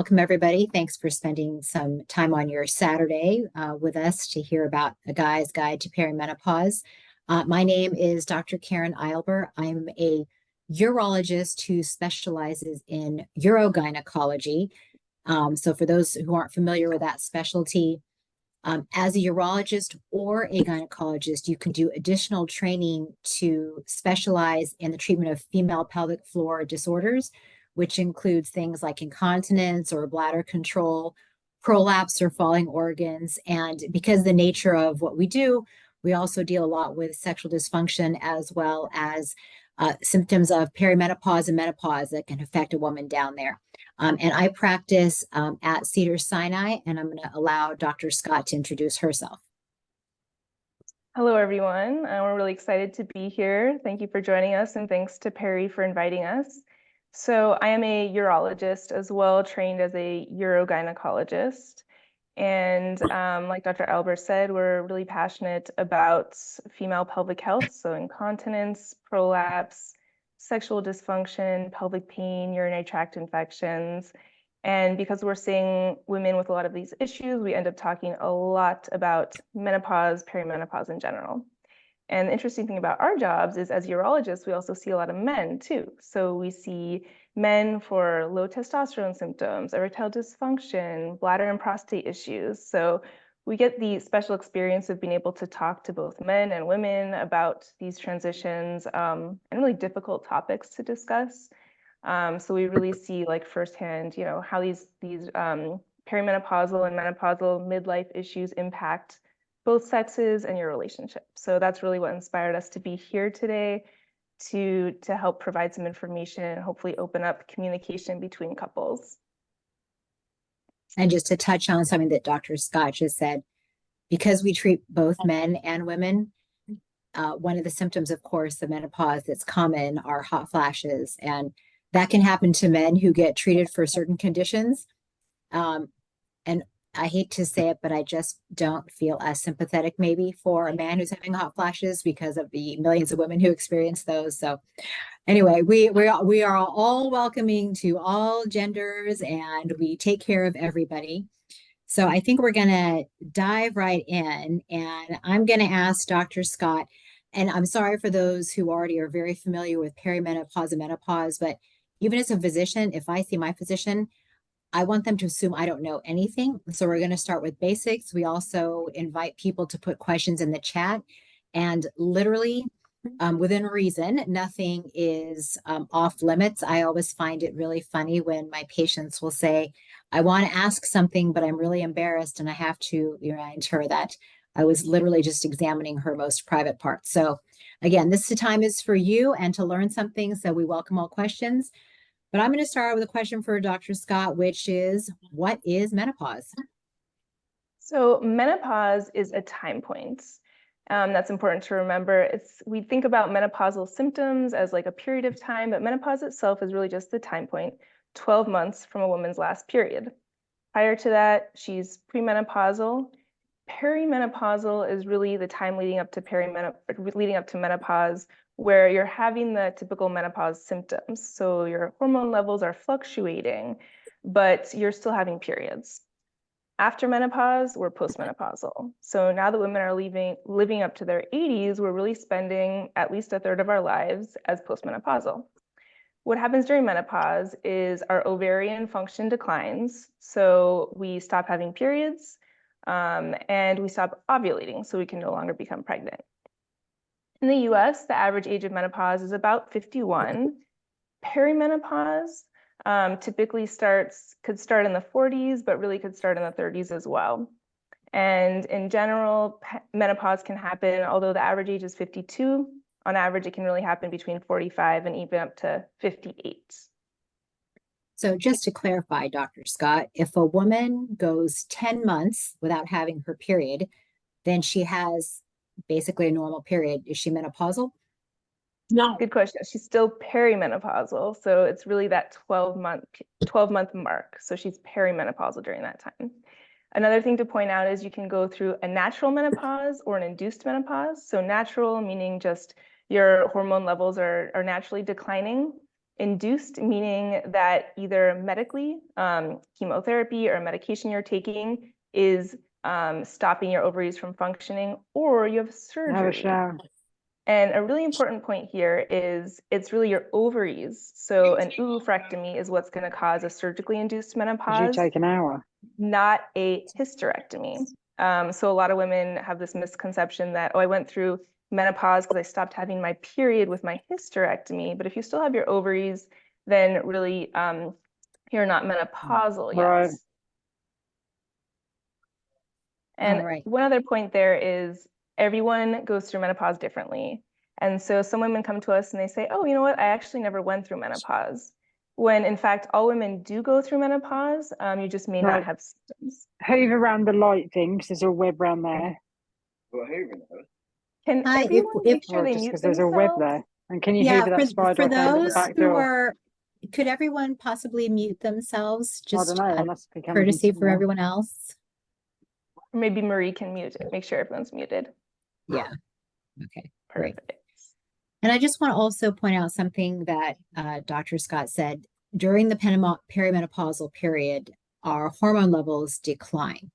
Welcome, everybody. Thanks for spending some time on your Saturday with us to hear about A Guy's Guide to Perimenopause. My name is Dr. Karyn Eilber. I'm a urologist who specializes in urogynecology. So for those who aren't familiar with that specialty, as a urologist or a gynecologist, you can do additional training to specialize in the treatment of female pelvic floor disorders, which includes things like incontinence or bladder control, prolapse or falling organs. And because the nature of what we do, we also deal a lot with sexual dysfunction as well as symptoms of perimenopause and menopause that can affect a woman down there. And I practice at Cedars-Sinai, and I'm going to allow Dr. Scott to introduce herself. Hello, everyone. We're really excited to be here. Thank you for joining us, and thanks to Perry for inviting us. So I am a urologist as well, trained as a urogynecologist. And like Dr. Eilber said, we're really passionate about female pelvic health, so incontinence, prolapse, sexual dysfunction, pelvic pain, urinary tract infections. And because we're seeing women with a lot of these issues, we end up talking a lot about menopause, perimenopause in general. And the interesting thing about our jobs is as urologists, we also see a lot of men too. So we see men for low testosterone symptoms, erectile dysfunction, bladder and prostate issues. So we get the special experience of being able to talk to both men and women about these transitions and really difficult topics to discuss. So we really see like firsthand, how these perimenopausal and menopausal midlife issues impact both sexes and your relationship. So that's really what inspired us to be here today to help provide some information and hopefully open up communication between couples. And just to touch on something that Dr. Scott just said, because we treat both men and women, one of the symptoms, of course, of menopause that's common are hot flashes. And that can happen to men who get treated for certain conditions. And I hate to say it, but I just don't feel as sympathetic maybe for a man who's having hot flashes because of the millions of women who experience those. So anyway, we are all welcoming to all genders, and we take care of everybody. So I think we're going to dive right in, and I'm going to ask Dr. Scott, and I'm sorry for those who already are very familiar with perimenopause and menopause, but even as a physician, if I see my physician, I want them to assume I don't know anything. So we're going to start with basics. We also invite people to put questions in the chat, and literally within reason, nothing is off limits. I always find it really funny when my patients will say, I want to ask something, but I'm really embarrassed. And I have to remind her that I was literally just examining her most private parts. So again, this time is for you and to learn something. So we welcome all questions. But I'm going to start with a question for Dr. Scott, which is, what is menopause? So menopause is a time point. That's important to remember. We think about menopausal symptoms as like a period of time, but menopause itself is really just the time point, 12 months from a woman's last period. Prior to that, she's premenopausal. Perimenopausal is really the time leading up to menopause, where you're having the typical menopause symptoms. So your hormone levels are fluctuating, but you're still having periods. After menopause, we're postmenopausal. So now that women are living up to their 80s, we're really spending at least a third of our lives as postmenopausal. What happens during menopause is our ovarian function declines. So we stop having periods and we stop ovulating, so we can no longer become pregnant. In the US, the average age of menopause is about 51. Perimenopause typically could start in the 40s, but really could start in the 30s as well. And in general, menopause can happen, although the average age is 52, on average, it can really happen between 45 and even up to 58. So just to clarify, Dr. Scott, if a woman goes 10 months without having her period, then she has basically a normal period. Is she menopausal? No. Good question. She's still perimenopausal. So it's really that 12-month mark. So she's perimenopausal during that time. Another thing to point out is you can go through a natural menopause or an induced menopause. So natural meaning just your hormone levels are naturally declining. Induced meaning that either medically, chemotherapy or medication you're taking is stopping your ovaries from functioning, or you have surgery. And a really important point here is it's really your ovaries. So an oophorectomy is what's going to cause a surgically induced menopause. You take an hour. Not a hysterectomy. So a lot of women have this misconception that, oh, I went through menopause because I stopped having my period with my hysterectomy. But if you still have your ovaries, then really you're not menopausal yet. Right. And one other point there is everyone goes through menopause differently. And so some women come to us and they say, oh, you know what? I actually never went through menopause. When in fact, all women do go through menopause. You just may not have symptoms. Hoover around the light thing, because there's a web around there. Well, can everyone make sure they mute themselves? There's a web there. And can you hoover that spider for those who are, could everyone possibly mute themselves? Just courtesy for everyone else. Maybe Marie can mute it. Make sure everyone's muted. Yeah. Okay. Perfect. Great. And I just want to also point out something that Dr. Scott said. During the perimenopausal period, our hormone levels decline,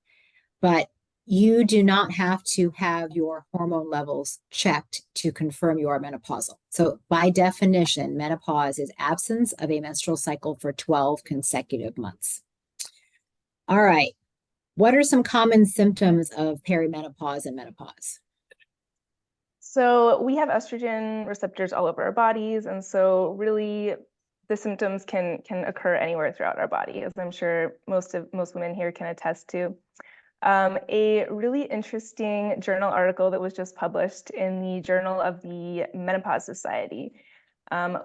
but you do not have to have your hormone levels checked to confirm you are menopausal. So by definition, menopause is absence of a menstrual cycle for 12 consecutive months. All right. What are some common symptoms of perimenopause and menopause? So we have estrogen receptors all over our bodies. And so really the symptoms can occur anywhere throughout our body, as I'm sure most women here can attest to. A really interesting journal article that was just published in the Journal of the Menopause Society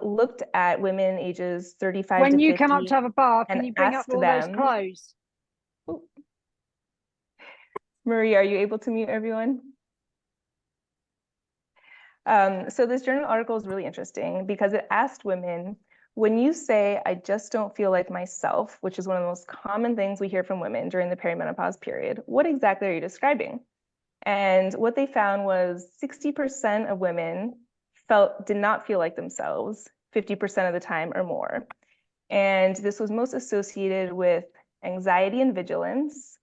looked at women ages 35 to 50. When you come up to have a bath, can you bring up all those clothes? Oh. Marie, are you able to mute everyone? So this journal article is really interesting because it asked women, when you say, I just don't feel like myself, which is one of the most common things we hear from women during the perimenopause period, what exactly are you describing? And what they found was 60% of women did not feel like themselves 50% of the time or more. And this was most associated with anxiety and vigilance,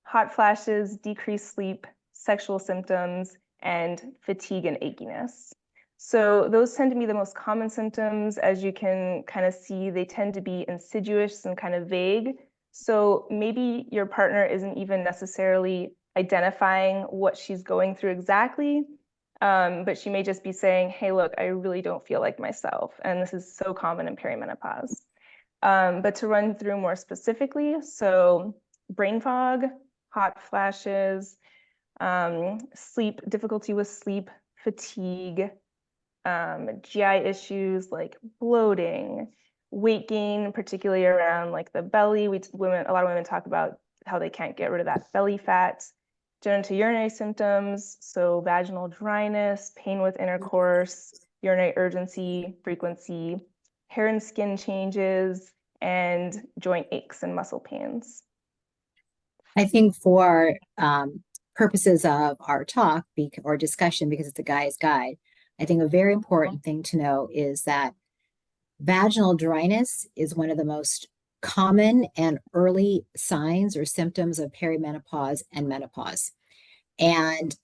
hot flashes, decreased sleep, sexual symptoms, and fatigue and achiness. So those tend to be the most common symptoms. As you can kind of see, they tend to be insidious and kind of vague. So maybe your partner isn't even necessarily identifying what she's going through exactly, but she may just be saying, hey, look, I really don't feel like myself. And this is so common in perimenopause. But to run through more specifically, so brain fog, hot flashes, difficulty with sleep, fatigue, GI issues like bloating, weight gain, particularly around like the belly. A lot of women talk about how they can't get rid of that belly fat. Genitourinary symptoms, so vaginal dryness, pain with intercourse, urinary urgency, frequency, hair and skin changes, and joint aches and muscle pains. I think for purposes of our talk or discussion, because it's a guy's guide, I think a very important thing to know is that vaginal dryness is one of the most common and early signs or symptoms of perimenopause and menopause. And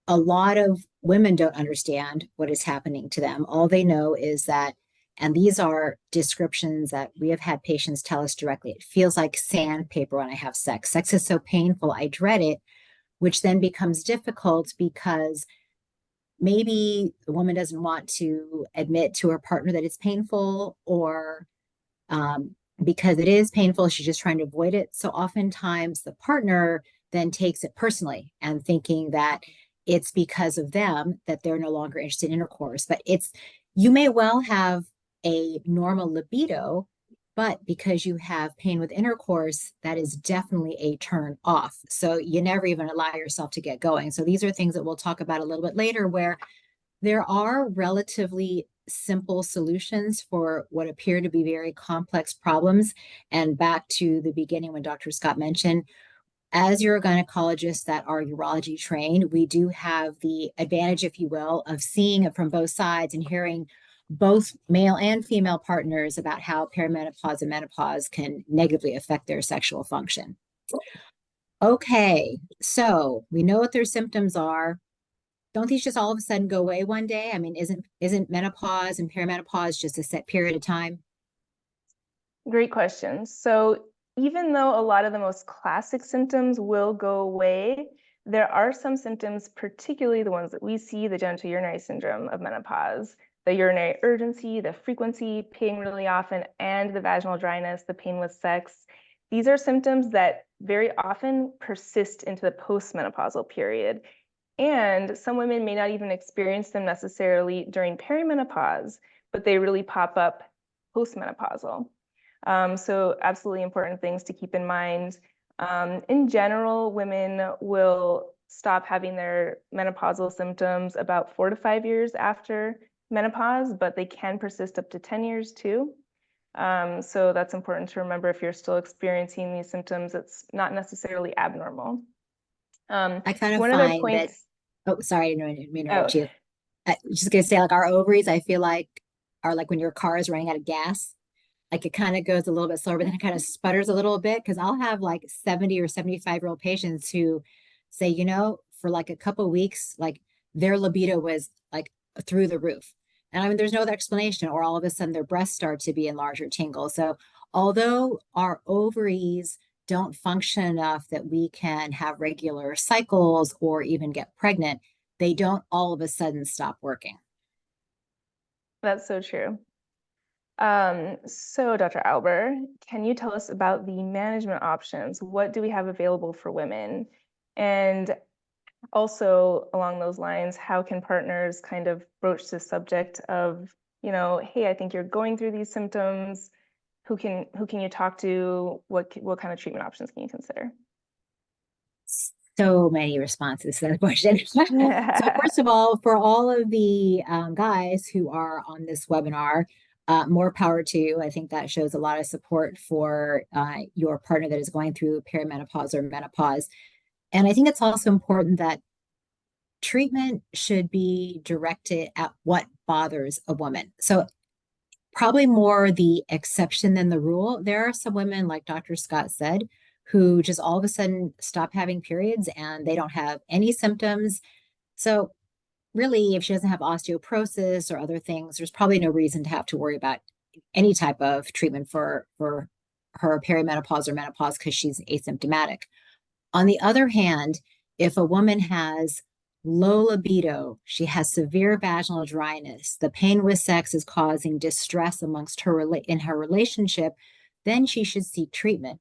a lot of women don't understand what is happening to them. All they know is that, and these are descriptions that we have had patients tell us directly, it feels like sandpaper when I have sex. Sex is so painful, I dread it, which then becomes difficult because maybe the woman doesn't want to admit to her partner that it's painful, or because it is painful, she's just trying to avoid it. So oftentimes the partner then takes it personally and thinking that it's because of them that they're no longer interested in intercourse. But you may well have a normal libido, but because you have pain with intercourse, that is definitely a turn off. So you never even allow yourself to get going. So these are things that we'll talk about a little bit later, where there are relatively simple solutions for what appear to be very complex problems. And back to the beginning when Dr. Scott mentioned, as urogynecologists that are urology trained, we do have the advantage, if you will, of seeing it from both sides and hearing both male and female partners about how perimenopause and menopause can negatively affect their sexual function. Okay, so we know what their symptoms are. Don't these just all of a sudden go away one day? I mean, isn't menopause and perimenopause just a set period of time? Great question. So even though a lot of the most classic symptoms will go away, there are some symptoms, particularly the ones that we see, the genitourinary syndrome of menopause, the urinary urgency, the frequency, peeing really often, and the vaginal dryness, the pain with sex. These are symptoms that very often persist into the postmenopausal period. And some women may not even experience them necessarily during perimenopause, but they really pop up postmenopausal. So absolutely important things to keep in mind. In general, women will stop having their menopausal symptoms about 4 to 5 years after menopause, but they can persist up to 10 years too. So that's important to remember. If you're still experiencing these symptoms, it's not necessarily abnormal. I kind of one of the find that, points. oh, sorry, I didn't mean to interrupt you. I was just gonna say, like, our ovaries, I feel like, are like when your car is running out of gas. Like, it kind of goes a little bit slower, but then it kind of sputters a little bit, because I'll have like 70 or 75-year-old patients who say, you know, for like a couple of weeks, like their libido was like through the roof. And I mean, there's no other explanation, or all of a sudden their breasts start to be enlarged or tingle. So although our ovaries don't function enough that we can have regular cycles or even get pregnant, they don't all of a sudden stop working. That's so true. So Dr. Eilber, can you tell us about the management options? What do we have available for women? And also along those lines, how can partners kind of broach the subject of, you know, hey, I think you're going through these symptoms. Who can you talk to? What kind of treatment options can you consider? So many responses to that question. So first of all, for all of the guys who are on this webinar, more power to you. I think that shows a lot of support for your partner that is going through perimenopause or menopause. And I think it's also important that treatment should be directed at what bothers a woman. So probably more the exception than the rule. There are some women, like Dr. Scott said, who just all of a sudden stop having periods and they don't have any symptoms. So really, if she doesn't have osteoporosis or other things, there's probably no reason to have to worry about any type of treatment for her perimenopause or menopause, because she's asymptomatic. On the other hand, if a woman has low libido, she has severe vaginal dryness, the pain with sex is causing distress amongst her in her relationship, then she should seek treatment.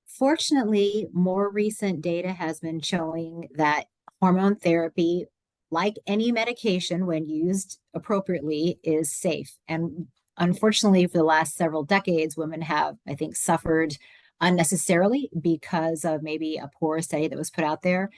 Fortunately, more recent data has been showing that hormone therapy, like any medication when used appropriately, is safe. And unfortunately, for the last several decades, women have, I think, suffered unnecessarily because of maybe a poor study that was put out there.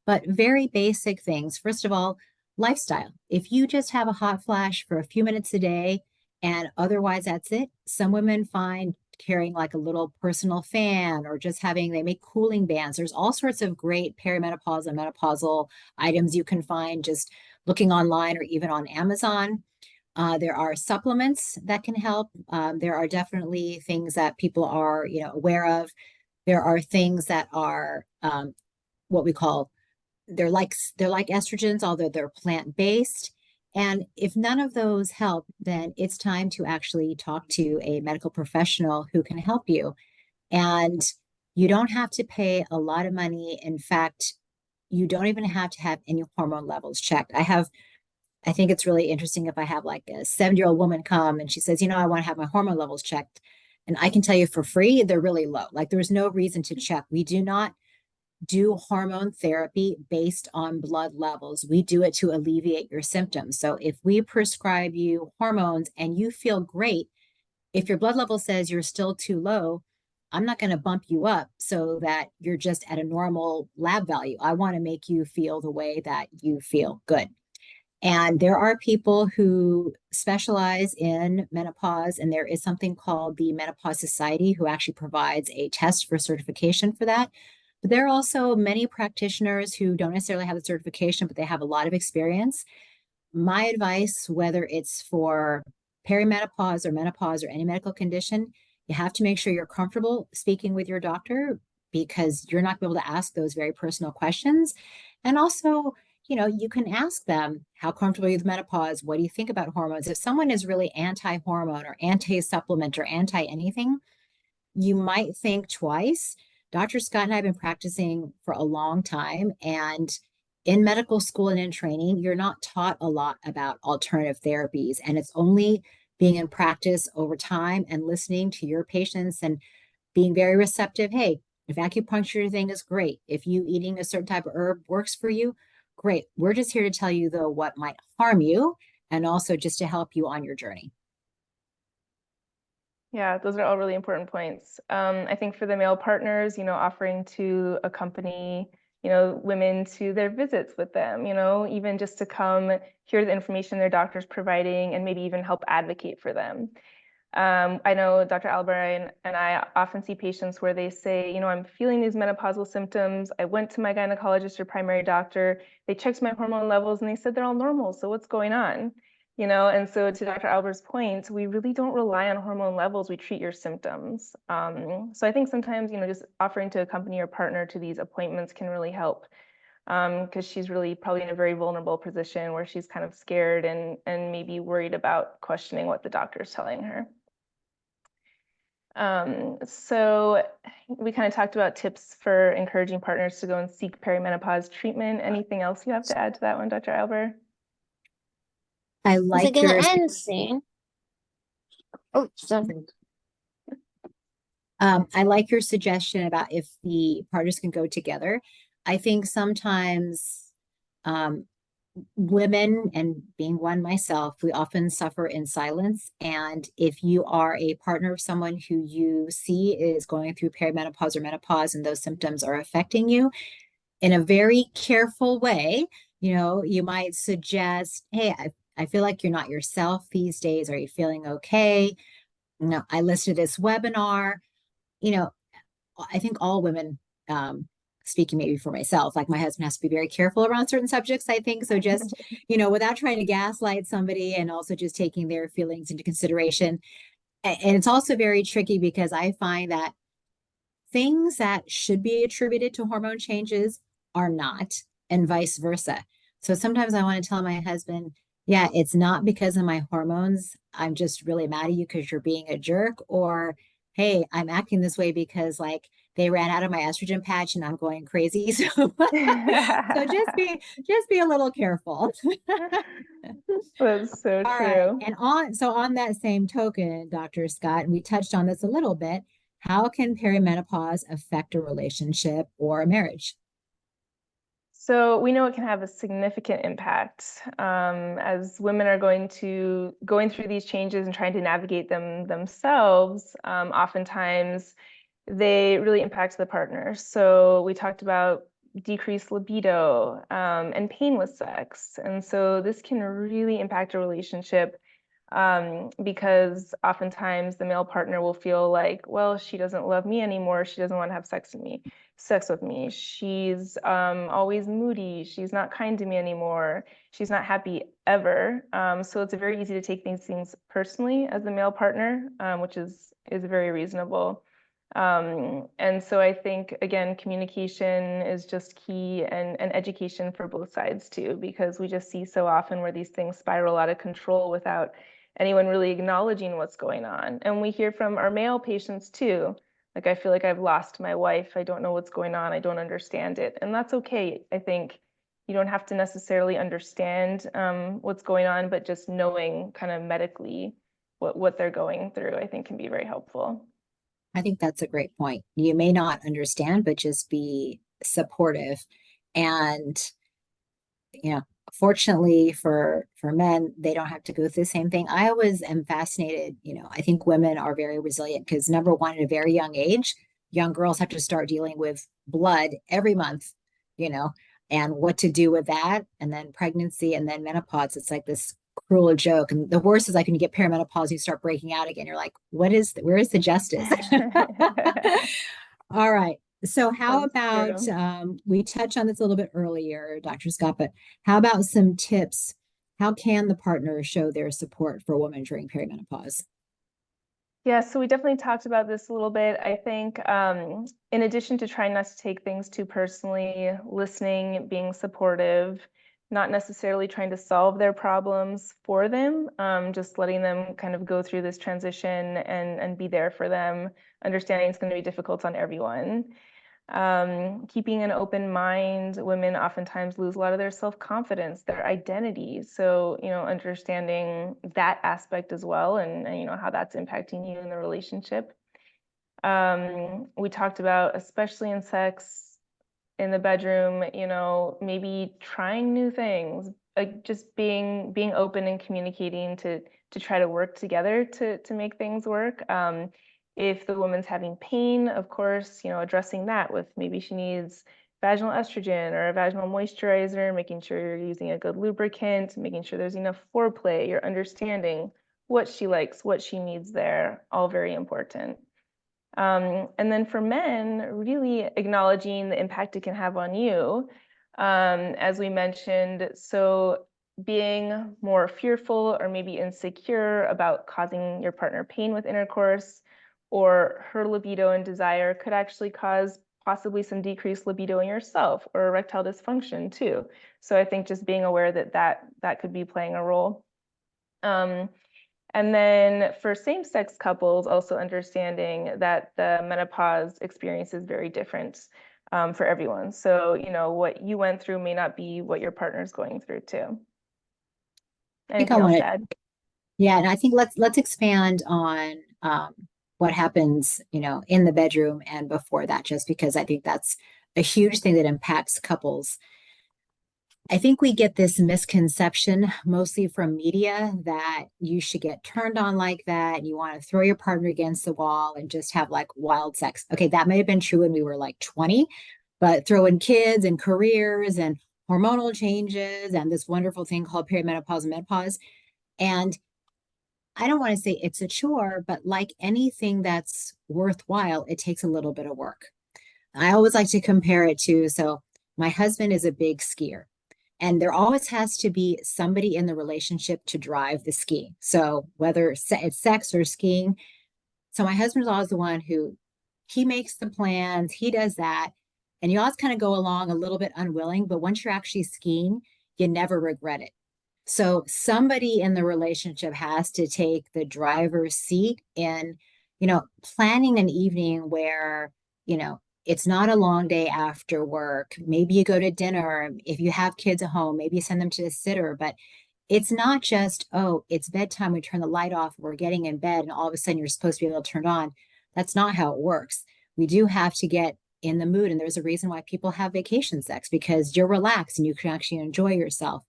But very basic things. First of all, lifestyle. If you just have a hot flash for a few minutes a day and otherwise that's it, some women find carrying like a little personal fan, or just having, they make cooling bands. There's all sorts of great perimenopause and menopausal items you can find just looking online or even on Amazon. There are supplements that can help. There are definitely things that people are, you know, aware of. There are things that are what we call, they're like estrogens, although they're plant-based. And if none of those help, then it's time to actually talk to a medical professional who can help you. And you don't have to pay a lot of money. In fact, you don't even have to have any hormone levels checked. I think it's really interesting if I have like a 70-year-old woman come and she says, you know, I want to have my hormone levels checked. And I can tell you for free, they're really low. Like, there's no reason to check. We do not do hormone therapy based on blood levels. We do it to alleviate your symptoms. So if we prescribe you hormones and you feel great, if your blood level says you're still too low, I'm not going to bump you up so that you're just at a normal lab value. I want to make you feel the way that you feel good. And there are people who specialize in menopause, and there is something called the Menopause Society who actually provides a test for certification for that. But there are also many practitioners who don't necessarily have the certification, but they have a lot of experience. my advice, whether it's for perimenopause or menopause or any medical condition, you have to make sure you're comfortable speaking with your doctor, because you're not going to be able to ask those very personal questions. And also, you can ask them, how comfortable are you with menopause? What do you think about hormones? If someone is really anti-hormone or anti-supplement or anti-anything, you might think twice. Dr. Scott and I have been practicing for a long time, and in medical school and in training, you're not taught a lot about alternative therapies. And it's only being in practice over time and listening to your patients and being very receptive. Hey, if acupuncture thing is great. If you eating a certain type of herb works for you, great. We're just here to tell you, though, what might harm you, and also just to help you on your journey. Yeah, those are all really important points. I think for the male partners, offering to accompany, women to their visits with them, even just to come hear the information their doctor's providing and maybe even help advocate for them. I know Dr. Eilber and I often see patients where they say, I'm feeling these menopausal symptoms. I went to my gynecologist or primary doctor. They checked my hormone levels and they said they're all normal. So what's going on? And so to Dr. Eilber's point, we really don't rely on hormone levels. We treat your symptoms. So I think sometimes, just offering to accompany your partner to these appointments can really help, because she's really probably in a very vulnerable position where she's kind of scared and maybe worried about questioning what the doctor is telling her. So we kind of talked about tips for encouraging partners to go and seek perimenopause treatment. Anything else you have to add to that one, Dr. Eilber? I like Is it gonna end soon? Oh, sorry. I like your suggestion about if the partners can go together. I think sometimes women, and being one myself, we often suffer in silence. And if you are a partner of someone who you see is going through perimenopause or menopause and those symptoms are affecting you, in a very careful way, you might suggest, hey, I feel like you're not yourself these days. Are you feeling okay? I listened to this webinar. I think all women, speaking maybe for myself, like my husband has to be very careful around certain subjects, I think. So just, without trying to gaslight somebody, and also just taking their feelings into consideration. And it's also very tricky because I find that things that should be attributed to hormone changes are not, and vice versa. So sometimes I want to tell my husband, yeah, it's not because of my hormones. I'm just really mad at you because you're being a jerk. Or, hey, I'm acting this way because they ran out of my estrogen patch and I'm going crazy. So, so just be a little careful. That's so All true. Right. And on that same token, Dr. Scott, and we touched on this a little bit, how can perimenopause affect a relationship or a marriage? So we know it can have a significant impact, as women are going through these changes and trying to navigate them themselves. Oftentimes, they really impact the partner. So we talked about decreased libido and pain with sex, and so this can really impact a relationship, because oftentimes the male partner will feel like, well, she doesn't love me anymore. She doesn't want to have sex with me. She's always moody. She's not kind to me anymore. She's not happy ever. So it's very easy to take these things personally as the male partner, which is very reasonable. And so I think, again, communication is just key, and education for both sides too, because we just see so often where these things spiral out of control without anyone really acknowledging what's going on. And we hear from our male patients too, like, I feel like I've lost my wife. I don't know what's going on. I don't understand it. And that's okay. I think you don't have to necessarily understand what's going on, but just knowing kind of medically what they're going through, I think, can be very helpful. I think that's a great point. You may not understand, but just be supportive. And, fortunately for men, they don't have to go through the same thing. I always am fascinated. I think women are very resilient because, number one, at a very young age, young girls have to start dealing with blood every month, and what to do with that. And then pregnancy, and then menopause. It's like this cruel joke. And the worst is like when you get perimenopause, you start breaking out again. You're like, where is the justice? All right. So how about, we touched on this a little bit earlier, Dr. Scott, but how about some tips how can the partner show their support for a woman during perimenopause? Yeah, so we definitely talked about this a little bit. I think in addition to trying not to take things too personally, listening, being supportive, not necessarily trying to solve their problems for them, just letting them kind of go through this transition and be there for them, understanding it's going to be difficult on everyone. Keeping an open mind, women oftentimes lose a lot of their self-confidence, their identity. So, understanding that aspect as well, and how that's impacting you in the relationship. We talked about, especially in sex, in the bedroom, maybe trying new things, like just being open and communicating to try to work together to make things work. If the woman's having pain, of course, addressing that with maybe she needs vaginal estrogen or a vaginal moisturizer, making sure you're using a good lubricant, making sure there's enough foreplay, you're understanding what she likes, what she needs there, all very important. And then for men, really acknowledging the impact it can have on you, as we mentioned. So being more fearful or maybe insecure about causing your partner pain with intercourse, or her libido and desire could actually cause possibly some decreased libido in yourself or erectile dysfunction too. So I think just being aware that could be playing a role. And then for same-sex couples, also understanding that the menopause experience is very different for everyone. So, what you went through may not be what your partner's going through too. Anything else to add? Yeah, and I think let's expand on what happens, in the bedroom and before that, just because I think that's a huge thing that impacts couples. I think we get this misconception, mostly from media, that you should get turned on like that. You want to throw your partner against the wall and just have like wild sex. Okay, that may have been true when we were like 20, but throw in kids and careers and hormonal changes and this wonderful thing called perimenopause and menopause. And I don't want to say it's a chore, but like anything that's worthwhile, it takes a little bit of work. I always like to compare it to, so my husband is a big skier. And there always has to be somebody in the relationship to drive the ski. So whether it's sex or skiing. So my husband's always the one who, he makes the plans, he does that. And you always kind of go along a little bit unwilling, but once you're actually skiing, you never regret it. So somebody in the relationship has to take the driver's seat in, planning an evening where, it's not a long day after work. Maybe you go to dinner. If you have kids at home, maybe you send them to the sitter. But it's not just, oh, it's bedtime, we turn the light off, we're getting in bed, and all of a sudden you're supposed to be able to turn it on. That's not how it works. We do have to get in the mood. And there's a reason why people have vacation sex, because you're relaxed and you can actually enjoy yourself.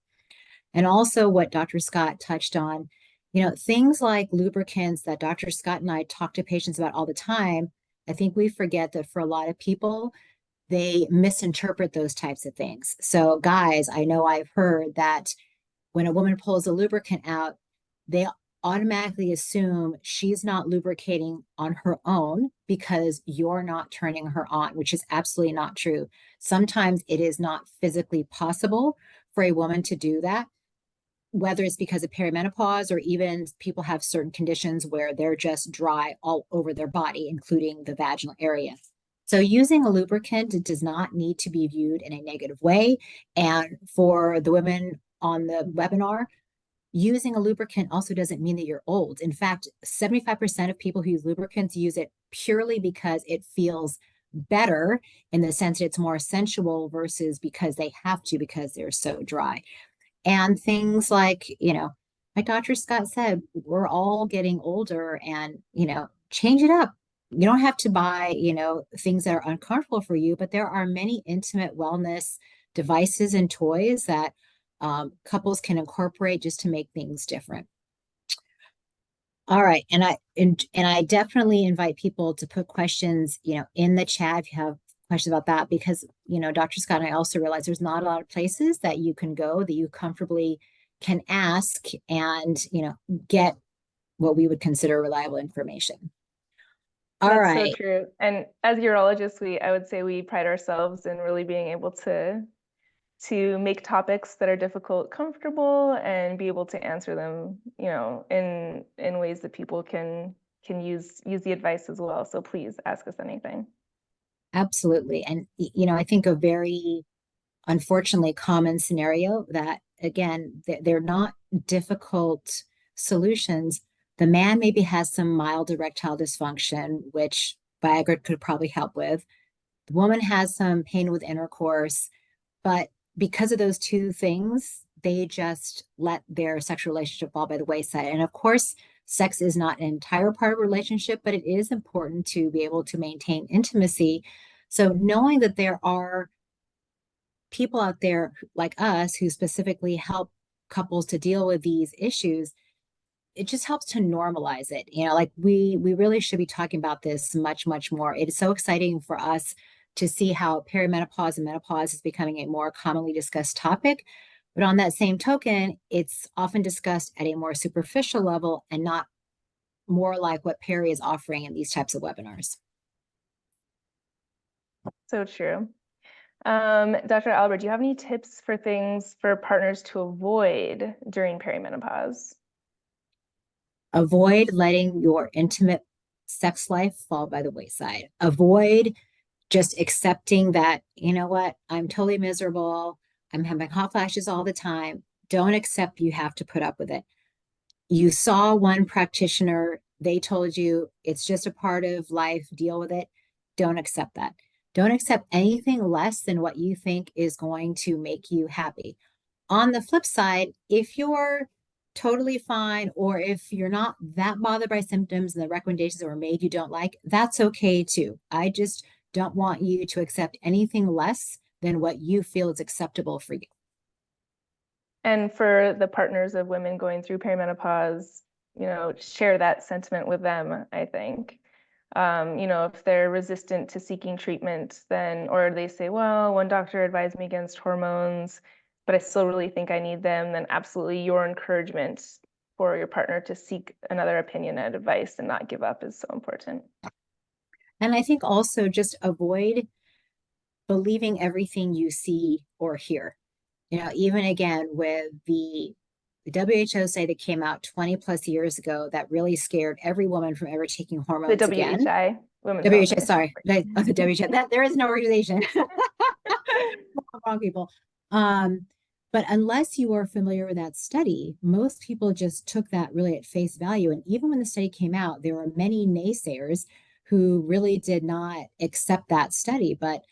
And also what Dr. Scott touched on, things like lubricants that Dr. Scott and I talk to patients about all the time. I think we forget that for a lot of people, they misinterpret those types of things. So guys, I know I've heard that when a woman pulls a lubricant out, they automatically assume she's not lubricating on her own because you're not turning her on, which is absolutely not true. Sometimes it is not physically possible for a woman to do that, whether it's because of perimenopause or even people have certain conditions where they're just dry all over their body, including the vaginal area. So using a lubricant does not need to be viewed in a negative way. And for the women on the webinar, using a lubricant also doesn't mean that you're old. In fact, 75% of people who use lubricants use it purely because it feels better, in the sense that it's more sensual, versus because they have to, because they're so dry. And things like, like Dr. Scott said, we're all getting older, and, change it up. You don't have to buy, things that are uncomfortable for you, but there are many intimate wellness devices and toys that couples can incorporate just to make things different. All right. And I definitely invite people to put questions, in the chat if you have questions about that, because, Dr. Scott and I also realize there's not a lot of places that you can go that you comfortably can ask and, get what we would consider reliable information. All That's right. so true. And as urologists, I would say we pride ourselves in really being able to to make topics that are difficult comfortable and be able to answer them, you know, in ways that people can use the advice as well. So please ask us anything. Absolutely. And, you know, I think a very unfortunately common scenario that, again, they're not difficult solutions. The man maybe has some mild erectile dysfunction, which Viagra could probably help with. The woman has some pain with intercourse, but because of those two things, they just let their sexual relationship fall by the wayside. And of course, sex is not an entire part of a relationship, but it is important to be able to maintain intimacy. So knowing that there are people out there like us who specifically help couples to deal with these issues, it just helps to normalize it. You know, like we really should be talking about this much, much more. It is so exciting for us to see how perimenopause and menopause is becoming a more commonly discussed topic. But on that same token, it's often discussed at a more superficial level and not more like what Perry is offering in these types of webinars. So true. Dr. Eilber, do you have any tips for things for partners to avoid during perimenopause? Avoid letting your intimate sex life fall by the wayside. Avoid just accepting that, you know what, I'm totally miserable. I'm having hot flashes all the time. Don't accept you have to put up with it. You saw one practitioner, they told you it's just a part of life, deal with it. Don't accept that. Don't accept anything less than what you think is going to make you happy. On the flip side, if you're totally fine, or if you're not that bothered by symptoms and the recommendations that were made you don't like, that's okay too. I just don't want you to accept anything less than what you feel is acceptable for you. And for the partners of women going through perimenopause, you know, share that sentiment with them, I think. You know, if they're resistant to seeking treatment, then, or they say, well, one doctor advised me against hormones, but I still really think I need them, then absolutely your encouragement for your partner to seek another opinion and advice and not give up is so important. And I think also just avoid believing everything you see or hear. You know, even again with the WHO say that came out 20 plus years ago that really scared every woman from ever taking hormones again. WHI, Women's WHO, sorry, the WHO. That there is no organization. Wrong people. But unless you are familiar with that study, most people just took that really at face value. And even when the study came out, there were many naysayers who really did not accept that study. But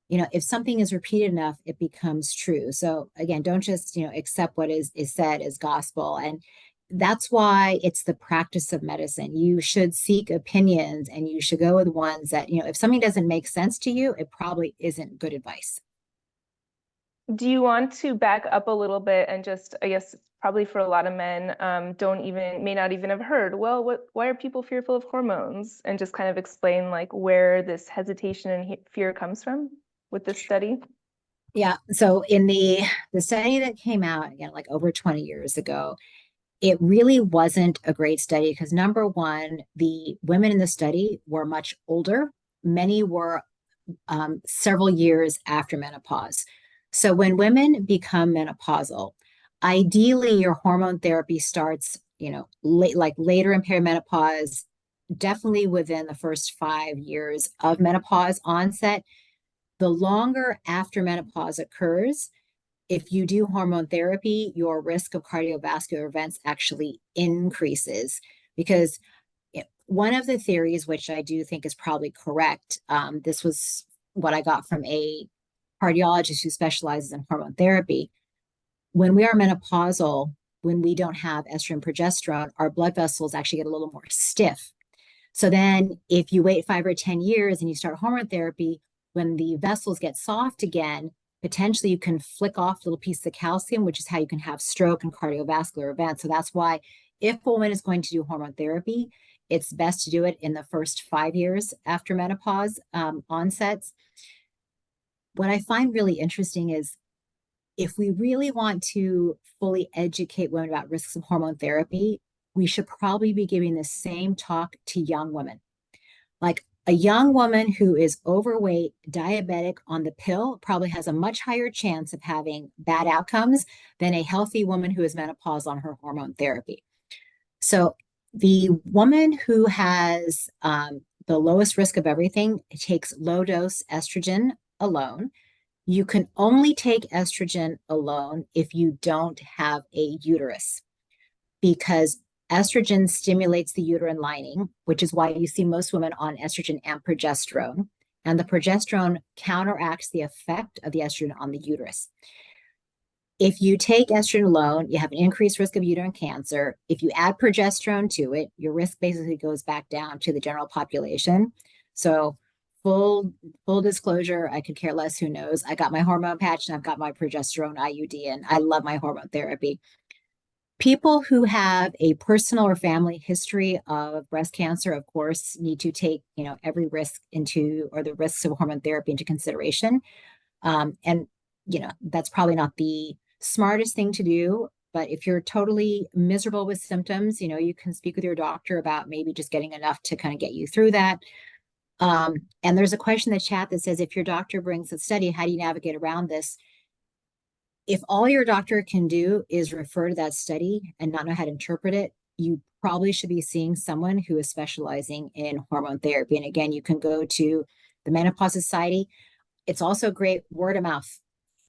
you know, if something is repeated enough, it becomes true. So again, don't just, you know, accept what is said as gospel. And that's why it's the practice of medicine. You should seek opinions and you should go with ones that, you know, if something doesn't make sense to you, it probably isn't good advice. Do you want to back up a little bit and just, I guess, probably for a lot of men, may not even have heard, well, why are people fearful of hormones? And just kind of explain like where this hesitation and fear comes from with this study? Yeah. So in the study that came out, again, like over 20 years ago, it really wasn't a great study because number one, the women in the study were much older. Many were several years after menopause. So when women become menopausal, ideally your hormone therapy starts, you know, later in perimenopause, definitely within the first 5 years of menopause onset. The longer after menopause occurs, if you do hormone therapy, your risk of cardiovascular events actually increases because one of the theories, which I do think is probably correct, this was what I got from a cardiologist who specializes in hormone therapy. When we are menopausal, when we don't have estrogen and progesterone, our blood vessels actually get a little more stiff. So then if you wait 5 or 10 years and you start hormone therapy, when the vessels get soft again, potentially you can flick off little pieces of calcium, which is how you can have stroke and cardiovascular events. So that's why if a woman is going to do hormone therapy, it's best to do it in the first 5 years after menopause onsets. What I find really interesting is if we really want to fully educate women about risks of hormone therapy, we should probably be giving the same talk to young women. Like A young woman who is overweight, diabetic on the pill probably has a much higher chance of having bad outcomes than a healthy woman who is menopausal on her hormone therapy. So the woman who has the lowest risk of everything takes low dose estrogen alone. You can only take estrogen alone if you don't have a uterus, because estrogen stimulates the uterine lining, which is why you see most women on estrogen and progesterone. And the progesterone counteracts the effect of the estrogen on the uterus. If you take estrogen alone, you have an increased risk of uterine cancer. If you add progesterone to it, your risk basically goes back down to the general population. So full disclosure, I could care less who knows. I got my hormone patch and I've got my progesterone IUD, and I love my hormone therapy. People who have a personal or family history of breast cancer, of course, need to take, every risk or the risks of hormone therapy into consideration. And, that's probably not the smartest thing to do. But if you're totally miserable with symptoms, you can speak with your doctor about maybe just getting enough to kind of get you through that. And there's a question in the chat that says, if your doctor brings a study, how do you navigate around this? If all your doctor can do is refer to that study and not know how to interpret it, you probably should be seeing someone who is specializing in hormone therapy. And again, you can go to the Menopause Society. It's also great word of mouth.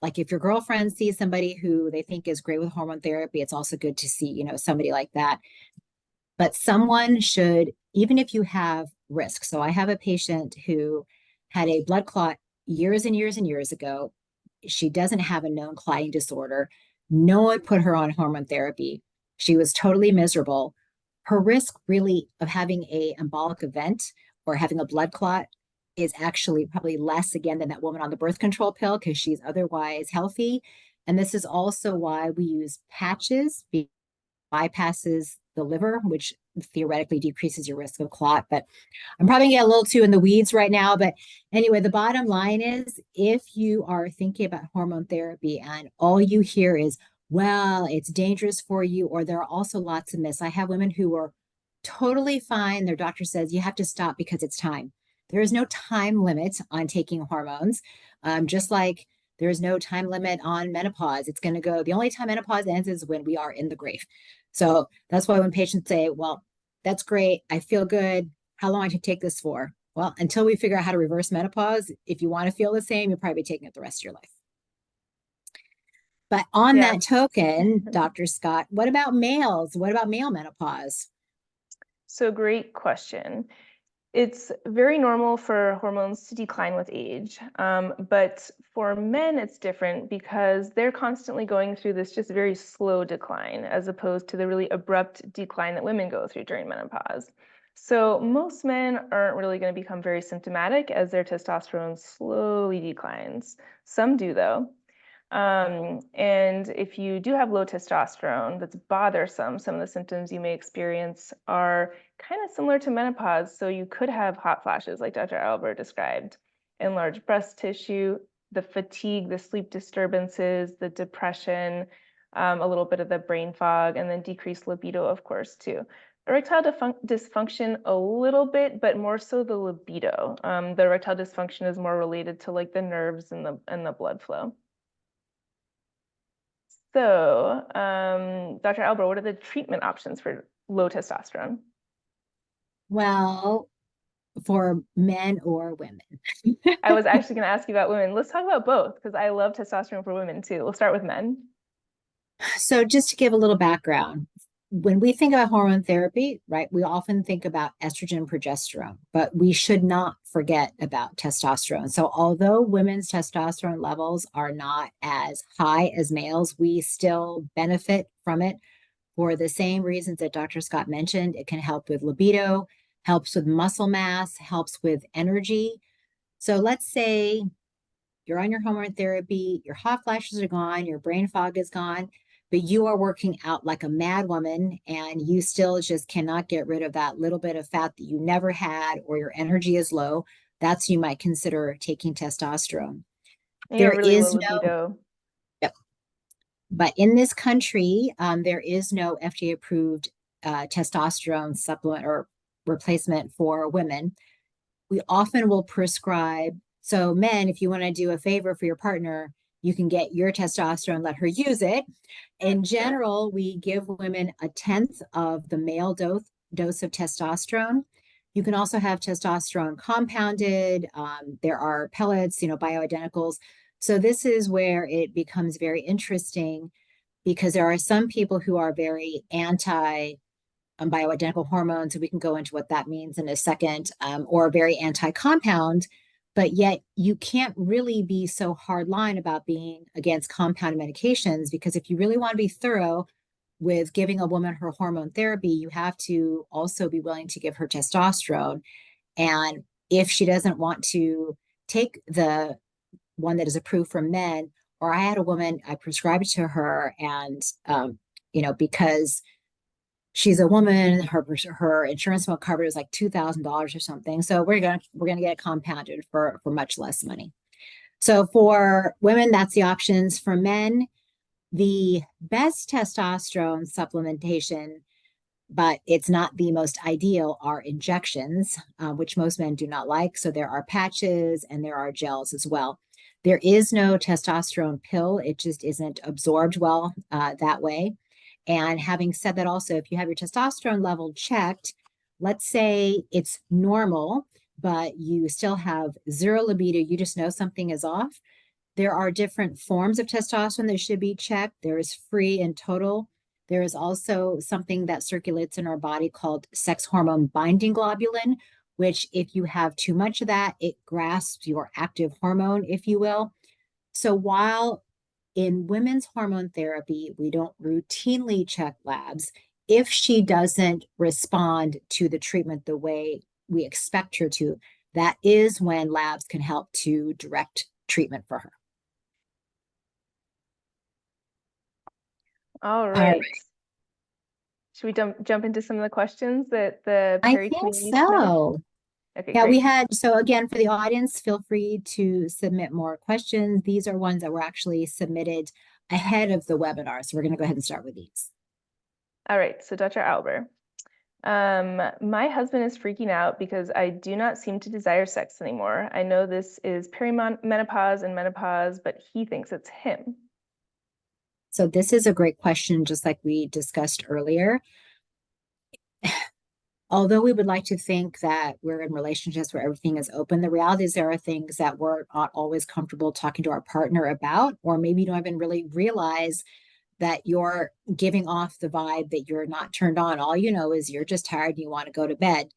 Like if your girlfriend sees somebody who they think is great with hormone therapy, it's also good to see, somebody like that. But someone should, even if you have risk. So I have a patient who had a blood clot years and years and years ago. She doesn't have a known clotting disorder. No one put her on hormone therapy. She was totally miserable. Her risk really of having a embolic event or having a blood clot is actually probably less again than that woman on the birth control pill, because she's otherwise healthy. And this is also why we use patches, bypasses the liver, which theoretically decreases your risk of clot. But I'm probably getting a little too in the weeds right now. But anyway, the bottom line is, if you are thinking about hormone therapy and all you hear is, well, it's dangerous for you, or there are also lots of myths. I have women who are totally fine. Their doctor says you have to stop because it's time. There is no time limit on taking hormones, just like there is no time limit on menopause. It's going to go, the only time menopause ends is when we are in the grave. So that's why when patients say, well, that's great, I feel good, how long should I take this for? Well, until we figure out how to reverse menopause, if you want to feel the same, you'll probably be taking it the rest of your life. But on that token, Dr. Scott, what about males? What about male menopause? So great question. It's very normal for hormones to decline with age, but for men, it's different because they're constantly going through this just very slow decline, as opposed to the really abrupt decline that women go through during menopause. So most men aren't really going to become very symptomatic as their testosterone slowly declines. Some do, though. And if you do have low testosterone that's bothersome, some of the symptoms you may experience are kind of similar to menopause. So you could have hot flashes like Dr. Eilber described, enlarged breast tissue, the fatigue, the sleep disturbances, the depression, a little bit of the brain fog, and then decreased libido, of course, too. Erectile dysfunction a little bit, but more so the libido. The erectile dysfunction is more related to like the nerves and the blood flow. So, Dr. Eilber, what are the treatment options for low testosterone? Well, for men or women? I was actually going to ask you about women. Let's talk about both, because I love testosterone for women too. We'll start with men. So just to give a little background, when we think about hormone therapy, right, we often think about estrogen and progesterone, but we should not forget about testosterone. So although women's testosterone levels are not as high as males, we still benefit from it for the same reasons that Dr. Scott mentioned. It can help with libido, helps with muscle mass, helps with energy. So let's say you're on your hormone therapy, your hot flashes are gone, your brain fog is gone, but you are working out like a mad woman and you still just cannot get rid of that little bit of fat that you never had, or your energy is low. That's, you might consider taking testosterone. There really is no libido. Yep. But in this country, there is no FDA approved testosterone supplement or replacement for women. we often will prescribe. So men, if you want to do a favor for your partner, you can get your testosterone, let her use it. In general, we give women 1/10 of the male dose of testosterone. You can also have testosterone compounded. There are pellets, bioidenticals. So this is where it becomes very interesting, because there are some people who are very anti bioidentical hormones, and we can go into what that means in a second, or very anti-compound, but yet you can't really be so hard line about being against compounded medications, because if you really want to be thorough with giving a woman her hormone therapy, you have to also be willing to give her testosterone. And if she doesn't want to take the one that is approved for men, or I had a woman, I prescribed it to her, and because she's a woman, her insurance won't cover it, is like $2,000 or something. So we're gonna get it compounded for much less money. So for women, that's the options. For men, the best testosterone supplementation, but it's not the most ideal, are injections, which most men do not like. So there are patches and there are gels as well. There is no testosterone pill. It just isn't absorbed well that way. And having said that, also, if you have your testosterone level checked, let's say it's normal, but you still have zero libido, you just know something is off. There are different forms of testosterone that should be checked. There is free and total. There is also something that circulates in our body called sex hormone binding globulin, which if you have too much of that, it grasps your active hormone, if you will. So while in women's hormone therapy, we don't routinely check labs, if she doesn't respond to the treatment the way we expect her to, that is when labs can help to direct treatment for her. All right. Should we jump into some of the questions that the Perry community submitted? Okay, yeah, great. we had, so again, for the audience, feel free to submit more questions. These are ones that were actually submitted ahead of the webinar. So we're going to go ahead and start with these. All right, so Dr. Eilber. My husband is freaking out because I do not seem to desire sex anymore. I know this is perimenopause and menopause, but he thinks it's him. So this is a great question, just like we discussed earlier. Although we would like to think that we're in relationships where everything is open, the reality is there are things that we're not always comfortable talking to our partner about, or maybe you don't even really realize that you're giving off the vibe that you're not turned on. All you know is you're just tired and you want to go to bed.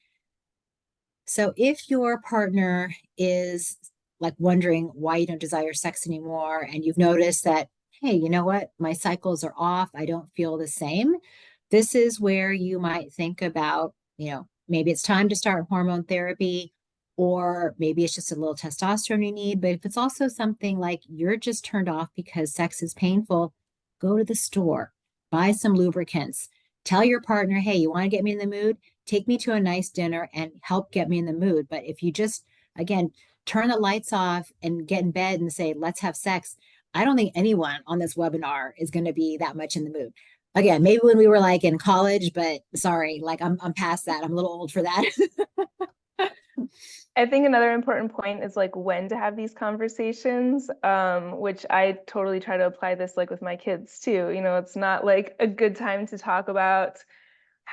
So if your partner is like wondering why you don't desire sex anymore, and you've noticed that, hey, you know what, my cycles are off, I don't feel the same, this is where you might think about, maybe it's time to start hormone therapy, or maybe it's just a little testosterone you need. But if it's also something like you're just turned off because sex is painful, go to the store, buy some lubricants, tell your partner, hey, you want to get me in the mood? Take me to a nice dinner and help get me in the mood. But if you just, again, turn the lights off and get in bed and say, let's have sex, I don't think anyone on this webinar is going to be that much in the mood. Again, maybe when we were like in college, but sorry, like I'm past that. I'm a little old for that. I think another important point is like when to have these conversations, which I totally try to apply this like with my kids too. It's not like a good time to talk about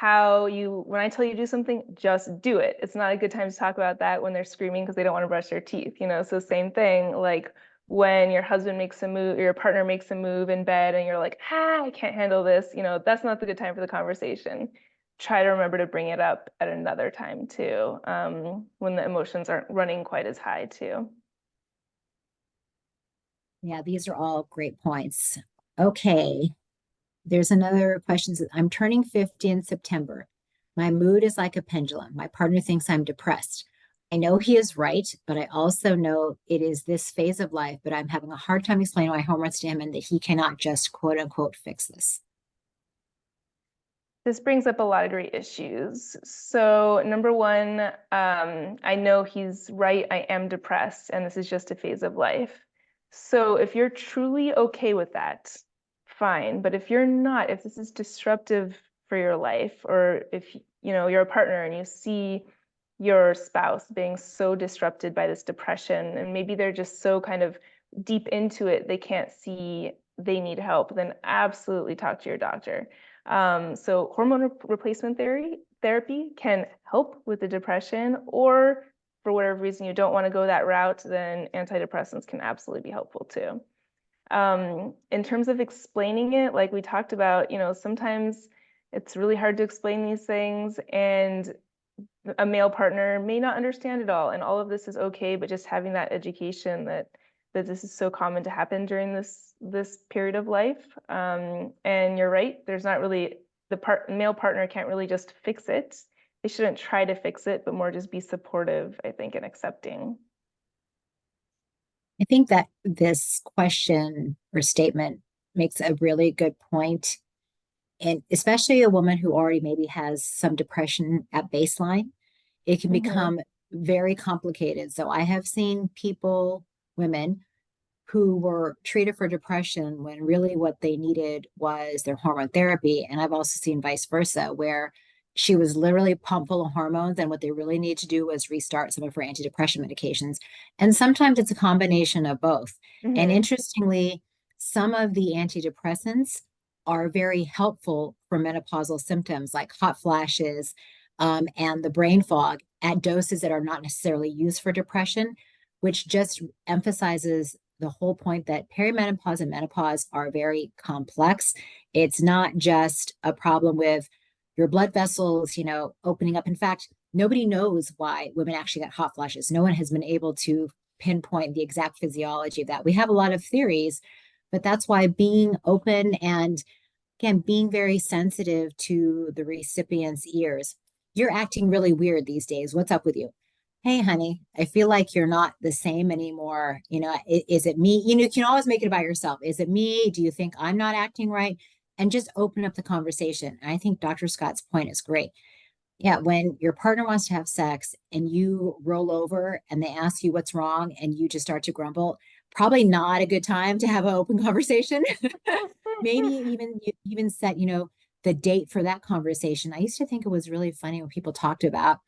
when I tell you to do something, just do it. It's not a good time to talk about that when they're screaming because they don't want to brush their teeth, So same thing, like when your husband makes a move, or your partner makes a move in bed and you're like, I can't handle this, that's not the good time for the conversation. Try to remember to bring it up at another time too, when the emotions aren't running quite as high too. Yeah, these are all great points. Okay. There's another question. I'm turning 50 in September. My mood is like a pendulum. My partner thinks I'm depressed. I know he is right, but I also know it is this phase of life, but I'm having a hard time explaining my hormones to him and that he cannot just quote unquote fix this. This brings up a lot of great issues. So number one, I know he's right. I am depressed and this is just a phase of life. So if you're truly okay with that, fine. But if you're not, if this is disruptive for your life, or if you're a partner and you see your spouse being so disrupted by this depression, and maybe they're just so kind of deep into it, they can't see they need help, then absolutely talk to your doctor. So hormone replacement therapy can help with the depression, or for whatever reason you don't want to go that route, then antidepressants can absolutely be helpful too. In terms of explaining it, like we talked about, sometimes it's really hard to explain these things, and a male partner may not understand it all, and all of this is okay, but just having that education that this is so common to happen during this period of life. And you're right, there's not really, male partner can't really just fix it. They shouldn't try to fix it, but more just be supportive, I think, and accepting. I think that this question or statement makes a really good point. And especially a woman who already maybe has some depression at baseline, it can become very complicated. So I have seen women who were treated for depression when really what they needed was their hormone therapy. And I've also seen vice versa, where she was literally pumped full of hormones, and what they really needed to do was restart some of her antidepressant medications. And sometimes it's a combination of both. And interestingly, some of the antidepressants are very helpful for menopausal symptoms like hot flashes and the brain fog at doses that are not necessarily used for depression, which just emphasizes the whole point that perimenopause and menopause are very complex. It's not just a problem with your blood vessels, opening up. In fact, nobody knows why women actually get hot flashes. No one has been able to pinpoint the exact physiology of that. We have a lot of theories, but that's why being open and, again, being very sensitive to the recipient's ears. You're acting really weird these days. What's up with you? Hey, honey, I feel like you're not the same anymore. Is it me? You can always make it about yourself. Is it me? Do you think I'm not acting right? And just open up the conversation. And I think Dr. Scott's point is great. Yeah, when your partner wants to have sex and you roll over and they ask you what's wrong and you just start to grumble, probably not a good time to have an open conversation. Maybe even set, the date for that conversation. I used to think it was really funny when people talked about,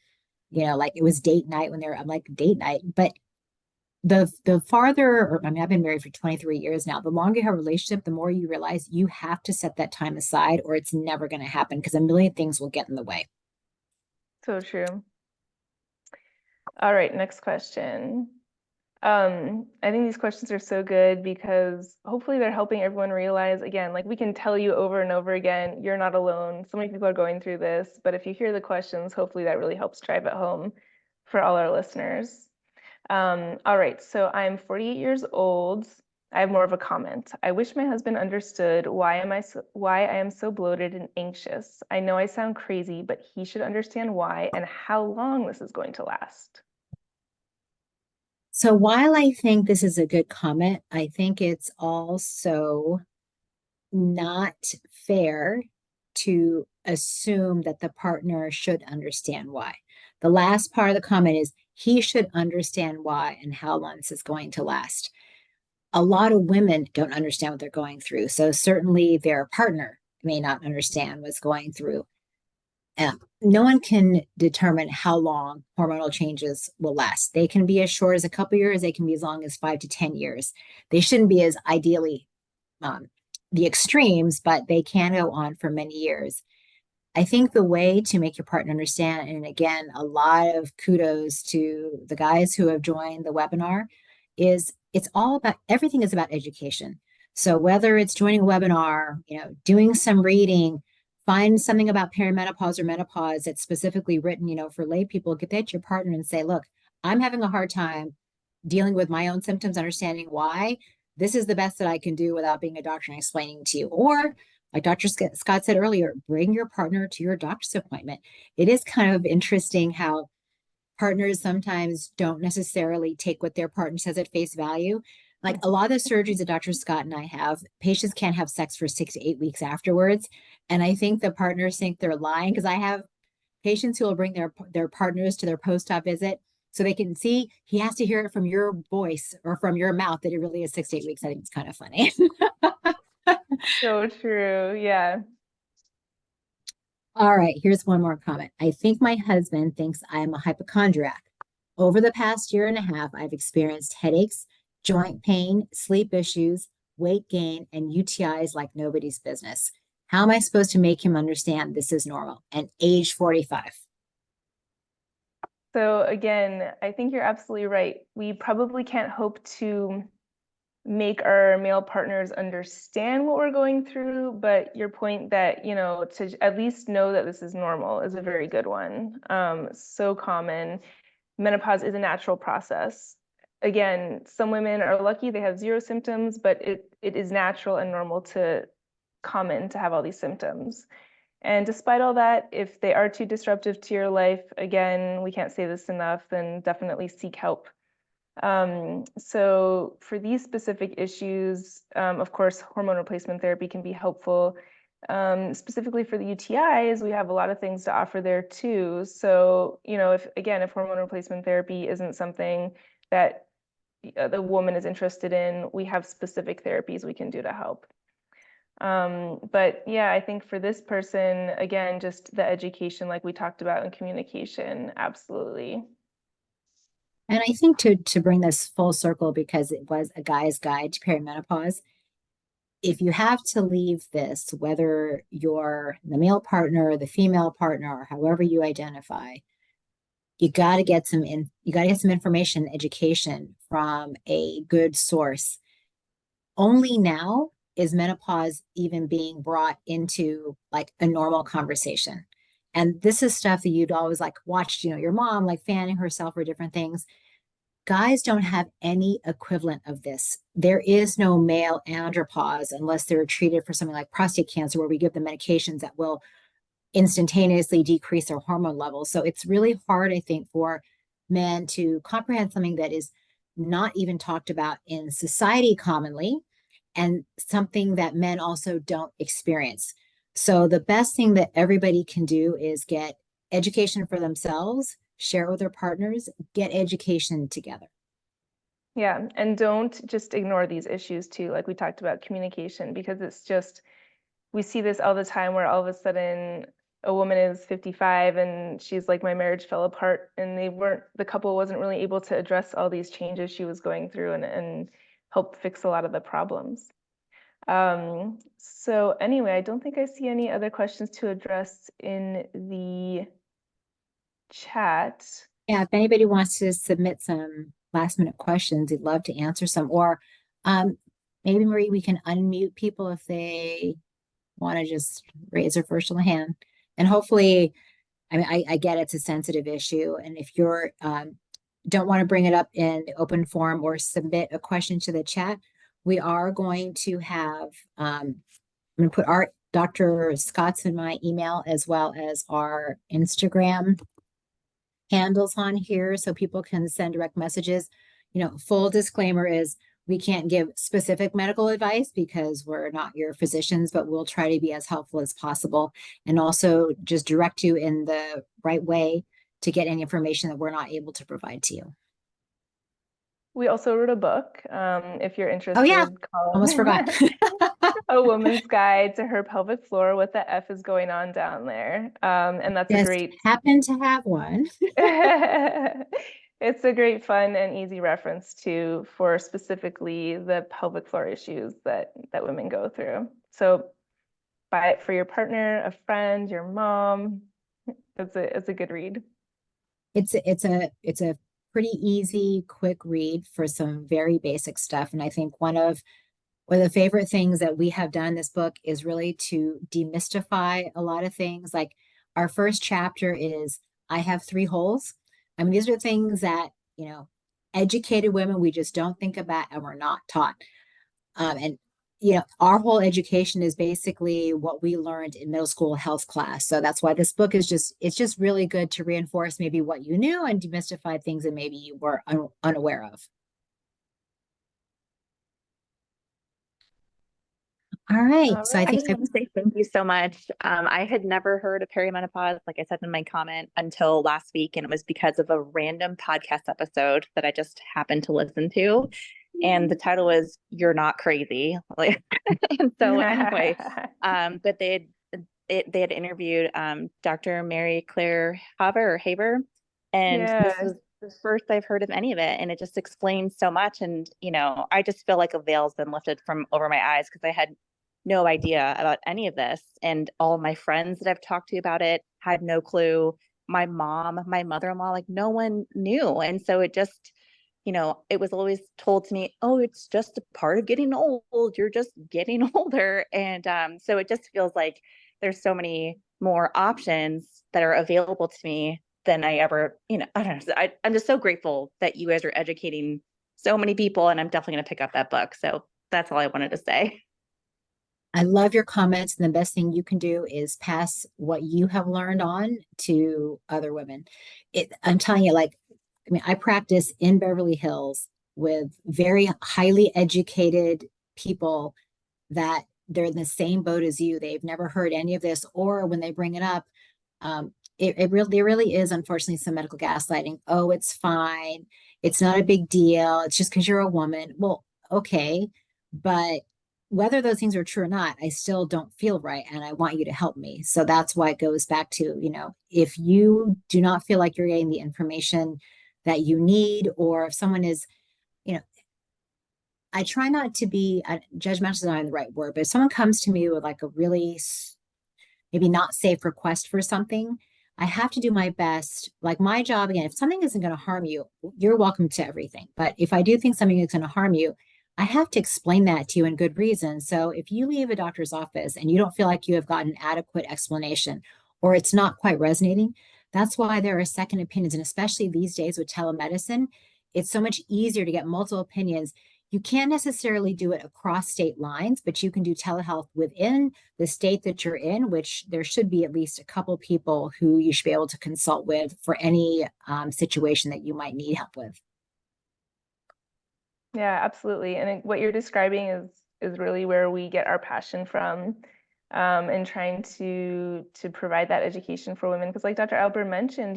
like it was date night I'm like, date night. But the farther, I've been married for 23 years now, the longer you have a relationship, the more you realize you have to set that time aside or it's never going to happen because a million things will get in the way. So true. All right, next question. I think these questions are so good because hopefully they're helping everyone realize, again, like we can tell you over and over again, you're not alone. So many people are going through this, but if you hear the questions, hopefully that really helps drive it home for all our listeners. All right, so I'm 48 years old. I have more of a comment. I wish my husband understood why I am so bloated and anxious. I know I sound crazy, but he should understand why and how long this is going to last. So while I think this is a good comment, I think it's also not fair to assume that the partner should understand why. The last part of the comment is he should understand why and how long this is going to last. A lot of women don't understand what they're going through. So certainly their partner may not understand what's going through. No one can determine how long hormonal changes will last. They can be as short as a couple years. They can be as long as 5 to 10 years. They shouldn't be as ideally the extremes, but they can go on for many years. I think the way to make your partner understand, and again, a lot of kudos to the guys who have joined the webinar, is everything is about education. So whether it's joining a webinar, doing some reading, find something about perimenopause or menopause that's specifically written, for lay people, get that to your partner and say, look, I'm having a hard time dealing with my own symptoms, understanding why. This is the best that I can do without being a doctor and explaining to you. Or like Dr. Scott said earlier, bring your partner to your doctor's appointment. It is kind of interesting how partners sometimes don't necessarily take what their partner says at face value. Like a lot of the surgeries that Dr. Scott and I have, patients can't have sex for 6 to 8 weeks afterwards. And I think the partners think they're lying because I have patients who will bring their partners to their post-op visit so they can see. He has to hear it from your voice or from your mouth that it really is 6 to 8 weeks. I think it's kind of funny. So true. Yeah. All right, here's one more comment. I think my husband thinks I am a hypochondriac. Over the past year and a half, I've experienced headaches, joint pain, sleep issues, weight gain, and UTIs like nobody's business. How am I supposed to make him understand this is normal? And age 45. So again, I think you're absolutely right. We probably can't hope to make our male partners understand what we're going through, but your point that, you know, to at least know that this is normal is a very good one. So common. Menopause is a natural process. Again, some women are lucky, they have zero symptoms, but it is natural and normal to common to have all these symptoms. And despite all that, if they are too disruptive to your life, again, we can't say this enough, then definitely seek help. So for these specific issues, of course, hormone replacement therapy can be helpful. Specifically for the UTIs, we have a lot of things to offer there too. So, you know, if hormone replacement therapy isn't something that the woman is interested in, we have specific therapies we can do to help. But yeah, I think for this person, again, just the education, like we talked about, and communication, absolutely. And I think to bring this full circle, because it was a guy's guide to perimenopause, if you have to leave this, whether you're the male partner or the female partner, or however you identify, you got to get some information, education from a good source. Only now is menopause even being brought into like a normal conversation. And this is stuff that you'd always like watched, you know, your mom like fanning herself or different things. Guys don't have any equivalent of this. There is no male andropause unless they're treated for something like prostate cancer, where we give them medications that will instantaneously decrease their hormone levels. So it's really hard, I think, for men to comprehend something that is not even talked about in society commonly, and something that men also don't experience. So the best thing that everybody can do is get education for themselves, share it with their partners, get education together. Yeah, and don't just ignore these issues too, like we talked about communication, because it's just, we see this all the time where all of a sudden a woman is 55 and she's like, my marriage fell apart, and the couple wasn't really able to address all these changes she was going through and help fix a lot of the problems. So anyway, I don't think I see any other questions to address in the chat. Yeah, if anybody wants to submit some last minute questions, I'd love to answer some. Or maybe, Marie, we can unmute people if they want to just raise their virtual hand. And hopefully, I mean, I get it's a sensitive issue. And if you're don't want to bring it up in the open forum or submit a question to the chat, we are going to have, I'm going to put our Dr.Scott's in my email, as well as our Instagram handles on here, so people can send direct messages. You know, full disclaimer is we can't give specific medical advice because we're not your physicians, but we'll try to be as helpful as possible, and also just direct you in the right way to get any information that we're not able to provide to you. We also wrote a book, if you're interested. Oh yeah, called almost forgot. A Woman's Guide to Her Pelvic Floor, What the F is Going On Down There. And that's Just a great happen to have one. It's a great, fun, and easy reference to for specifically the pelvic floor issues that women go through. So buy it for your partner, a friend, your mom. It's a good read. It's a pretty easy, quick read for some very basic stuff. And I think one of the favorite things that we have done in this book is really to demystify a lot of things. Like our first chapter is, I have 3 holes. I mean, these are things that, you know, educated women, we just don't think about and we're not taught. And, you know, our whole education is basically what we learned in middle school health class. So that's why this book is it's just really good to reinforce maybe what you knew and demystify things that maybe you were unaware of. All right. So I just want to say thank you so much. I had never heard of perimenopause, like I said in my comment, until last week. And it was because of a random podcast episode that I just happened to listen to. And the title was "You're Not Crazy." And so anyway, but they they had interviewed Dr. Mary Claire Haber, and this Yeah. was the first I've heard of any of it, and it just explains so much. And I just feel like a veil's been lifted from over my eyes, because I had no idea about any of this, and all of my friends that I've talked to about it had no clue. My mom, my mother-in-law, like no one knew. And so it just, it was always told to me, oh, it's just a part of getting old. You're just getting older. And so it just feels like there's so many more options that are available to me than I ever, I don't know. I'm just so grateful that you guys are educating so many people, and I'm definitely going to pick up that book. So that's all I wanted to say. I love your comments, and the best thing you can do is pass what you have learned on to other women. I'm telling you, I practice in Beverly Hills with very highly educated people that they're in the same boat as you. They've never heard any of this, or when they bring it up, there really is, unfortunately, some medical gaslighting. Oh, it's fine. It's not a big deal. It's just because you're a woman. Well, okay, but whether those things are true or not, I still don't feel right, and I want you to help me. So that's why it goes back to, if you do not feel like you're getting the information that you need, or if someone is, I try not to be judgmental, is not the right word, but if someone comes to me with like a really maybe not safe request for something, I have to do my best. Like my job, again, if something isn't going to harm you, you're welcome to everything. But if I do think something is going to harm you, I have to explain that to you in good reason. So if you leave a doctor's office and you don't feel like you have gotten adequate explanation, or it's not quite resonating, that's why there are second opinions. And especially these days with telemedicine, it's so much easier to get multiple opinions. You can't necessarily do it across state lines, but you can do telehealth within the state that you're in, which there should be at least a couple people who you should be able to consult with for any situation that you might need help with. Yeah, absolutely. And what you're describing is really where we get our passion from, in trying to provide that education for women. Because like Dr. Eilber mentioned,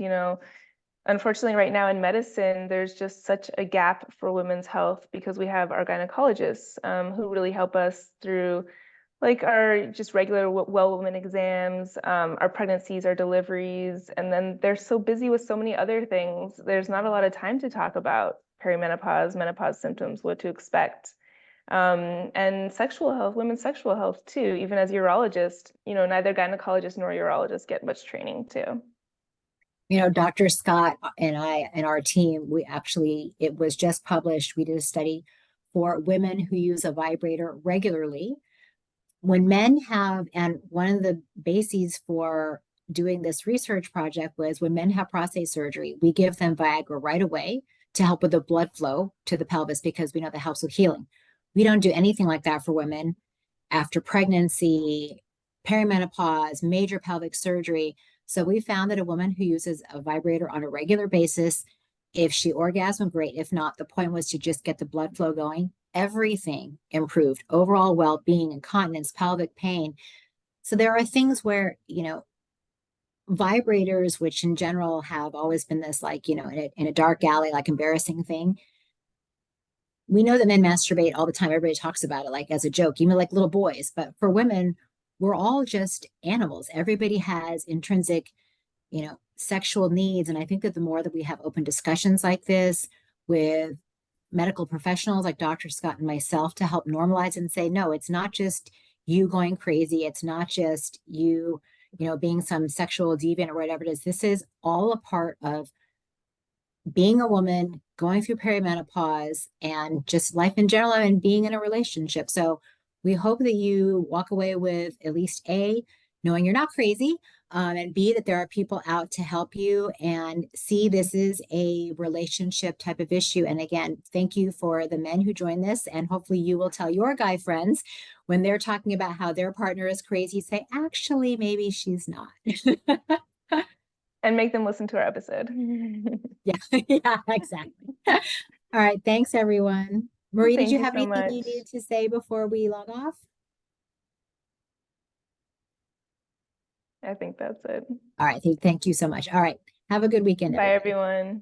unfortunately, right now in medicine, there's just such a gap for women's health, because we have our gynecologists who really help us through like our just regular well woman exams, our pregnancies, our deliveries, and then they're so busy with so many other things. There's not a lot of time to talk about perimenopause, menopause symptoms, what to expect. And sexual health, women's sexual health too. Even as a urologist, neither gynecologists nor urologists get much training too. Dr. Scott and I and our team, it was just published. We did a study for women who use a vibrator regularly. When men have, and one of the bases for doing this research project was when men have prostate surgery, we give them Viagra right away to help with the blood flow to the pelvis, because we know that helps with healing. We don't do anything like that for women after pregnancy, perimenopause, major pelvic surgery. So we found that a woman who uses a vibrator on a regular basis, if she orgasmed, great. If not, the point was to just get the blood flow going. Everything improved, overall well-being, incontinence, pelvic pain. So there are things where, vibrators, which in general have always been this, like, in a dark alley, like embarrassing thing. We know that men masturbate all the time. Everybody talks about it like as a joke, even like little boys. But for women, we're all just animals. Everybody has intrinsic, sexual needs. And I think that the more that we have open discussions like this with medical professionals like Dr. Scott and myself to help normalize and say, no, it's not just you going crazy. It's not just you, being some sexual deviant or whatever it is. This is all a part of being a woman, going through perimenopause, and just life in general, and being in a relationship. So we hope that you walk away with at least A, knowing you're not crazy, and B, that there are people out to help you, and C, this is a relationship type of issue. And again, thank you for the men who joined this, and hopefully you will tell your guy friends when they're talking about how their partner is crazy, say, actually, maybe she's not. And make them listen to our episode. Yeah, yeah, exactly. All right. Thanks, everyone. Marie, did you have anything you needed to say before we log off? I think that's it. All right. Thank you so much. All right. Have a good weekend. Bye, everyone.